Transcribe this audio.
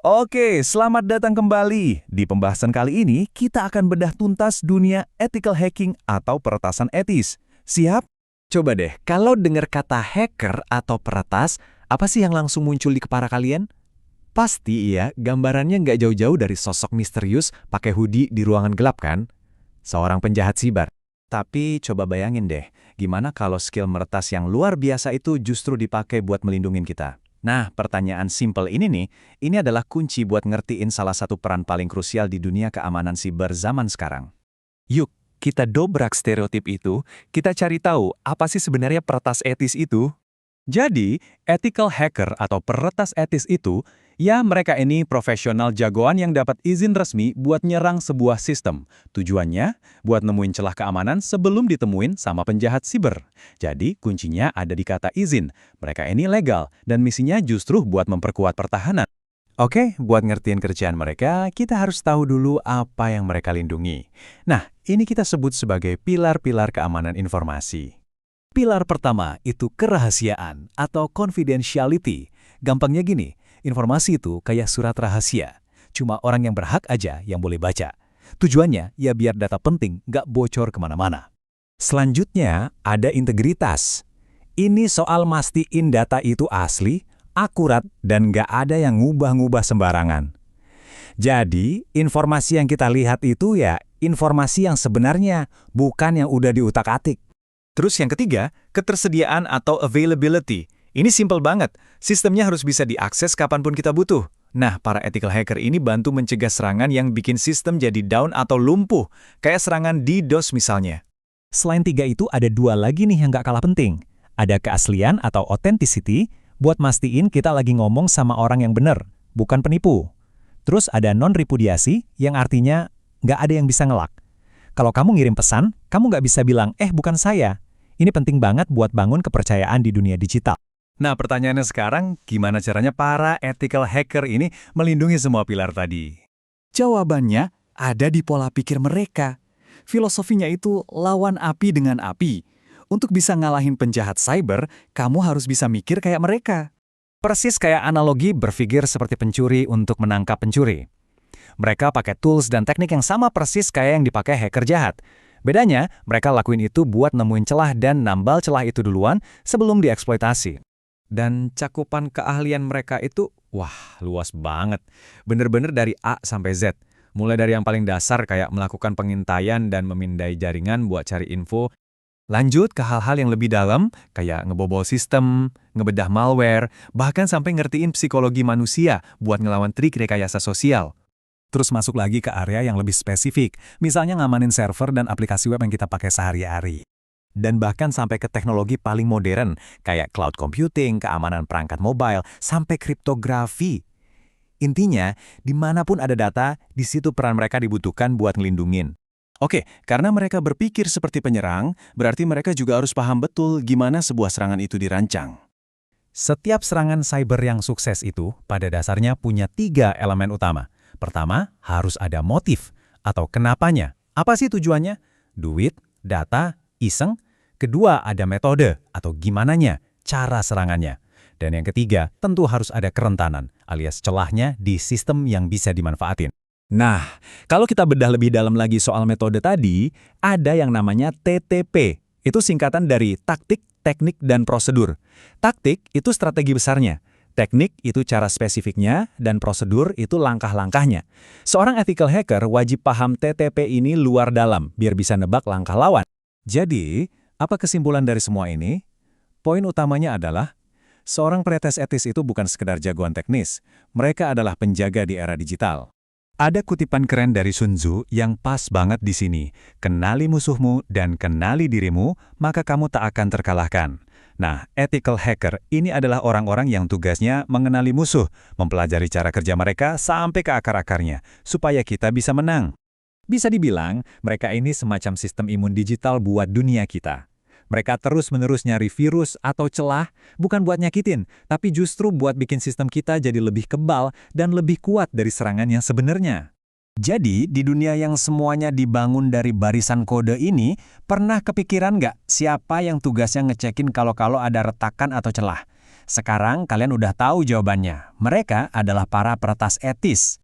Oke, selamat datang kembali. Di pembahasan kali ini, kita akan bedah tuntas dunia ethical hacking atau peretasan etis. Siap? Coba deh, kalau dengar kata hacker atau peretas, apa sih yang langsung muncul di kepala kalian? Pasti iya, gambarannya nggak jauh-jauh dari sosok misterius pakai hoodie di ruangan gelap kan? Seorang penjahat siber. Tapi coba bayangin deh, gimana kalau skill meretas yang luar biasa itu justru dipakai buat melindungi kita? Nah, pertanyaan simple ini nih, ini adalah kunci buat ngertiin salah satu peran paling krusial di dunia keamanan siber zaman sekarang. Yuk, kita dobrak stereotip itu, kita cari tahu apa sih sebenarnya peretas etis itu. Jadi, ethical hacker atau peretas etis itu, ya mereka ini profesional jagoan yang dapat izin resmi buat nyerang sebuah sistem. Tujuannya, buat nemuin celah keamanan sebelum ditemuin sama penjahat siber. Jadi, kuncinya ada di kata izin. Mereka ini legal, dan misinya justru buat memperkuat pertahanan. Oke, buat ngertiin kerjaan mereka, kita harus tahu dulu apa yang mereka lindungi. Nah, ini kita sebut sebagai pilar-pilar keamanan informasi. Pilar pertama itu kerahasiaan atau confidentiality. Gampangnya gini, informasi itu kayak surat rahasia. Cuma orang yang berhak aja yang boleh baca. Tujuannya ya biar data penting nggak bocor kemana-mana. Selanjutnya ada integritas. Ini soal mastiin data itu asli, akurat, dan nggak ada yang ngubah-ngubah sembarangan. Jadi, informasi yang kita lihat itu ya informasi yang sebenarnya, bukan yang udah diutak-atik. Terus yang ketiga, ketersediaan atau availability. Ini simple banget, sistemnya harus bisa diakses kapanpun kita butuh. Nah, para ethical hacker ini bantu mencegah serangan yang bikin sistem jadi down atau lumpuh, kayak serangan DDoS misalnya. Selain tiga itu ada dua lagi nih yang nggak kalah penting. Ada keaslian atau authenticity, buat mastiin kita lagi ngomong sama orang yang benar, bukan penipu. Terus ada non-repudiasi, yang artinya nggak ada yang bisa ngelak. Kalau kamu ngirim pesan, kamu nggak bisa bilang, bukan saya. Ini penting banget buat bangun kepercayaan di dunia digital. Nah, pertanyaannya sekarang, gimana caranya para ethical hacker ini melindungi semua pilar tadi? Jawabannya ada di pola pikir mereka. Filosofinya itu lawan api dengan api. Untuk bisa ngalahin penjahat cyber, kamu harus bisa mikir kayak mereka. Persis kayak analogi berpikir seperti pencuri untuk menangkap pencuri. Mereka pakai tools dan teknik yang sama persis kayak yang dipakai hacker jahat. Bedanya, mereka lakuin itu buat nemuin celah dan nambal celah itu duluan sebelum dieksploitasi. Dan cakupan keahlian mereka itu, wah, luas banget. Bener-bener dari A sampai Z. Mulai dari yang paling dasar kayak melakukan pengintaian dan memindai jaringan buat cari info. Lanjut ke hal-hal yang lebih dalam, kayak ngebobol sistem, ngebedah malware, bahkan sampai ngertiin psikologi manusia buat ngelawan trik rekayasa sosial. Terus masuk lagi ke area yang lebih spesifik, misalnya ngamanin server dan aplikasi web yang kita pakai sehari-hari. Dan bahkan sampai ke teknologi paling modern, kayak cloud computing, keamanan perangkat mobile, sampai kriptografi. Intinya, dimanapun ada data, di situ peran mereka dibutuhkan buat ngelindungin. Oke, karena mereka berpikir seperti penyerang, berarti mereka juga harus paham betul gimana sebuah serangan itu dirancang. Setiap serangan cyber yang sukses itu, pada dasarnya punya 3 elemen utama. Pertama, harus ada motif atau kenapanya. Apa sih tujuannya? Duit, data, iseng. Kedua, ada metode atau gimananya, cara serangannya. Dan yang ketiga, tentu harus ada kerentanan, alias celahnya di sistem yang bisa dimanfaatin. Nah, kalau kita bedah lebih dalam lagi soal metode tadi, ada yang namanya TTP. Itu singkatan dari taktik, teknik, dan prosedur. Taktik itu strategi besarnya. Teknik itu cara spesifiknya, dan prosedur itu langkah-langkahnya. Seorang ethical hacker wajib paham TTP ini luar dalam, biar bisa nebak langkah lawan. Jadi, apa kesimpulan dari semua ini? Poin utamanya adalah, seorang peretas etis itu bukan sekedar jagoan teknis, mereka adalah penjaga di era digital. Ada kutipan keren dari Sun Tzu yang pas banget di sini. Kenali musuhmu dan kenali dirimu, maka kamu tak akan terkalahkan. Nah, ethical hacker ini adalah orang-orang yang tugasnya mengenali musuh, mempelajari cara kerja mereka sampai ke akar-akarnya, supaya kita bisa menang. Bisa dibilang, mereka ini semacam sistem imun digital buat dunia kita. Mereka terus-menerus nyari virus atau celah, bukan buat nyakitin, tapi justru buat bikin sistem kita jadi lebih kebal dan lebih kuat dari serangan yang sebenarnya. Jadi, di dunia yang semuanya dibangun dari barisan kode ini, pernah kepikiran nggak siapa yang tugasnya ngecekin kalau ada retakan atau celah? Sekarang kalian udah tahu jawabannya. Mereka adalah para peretas etis.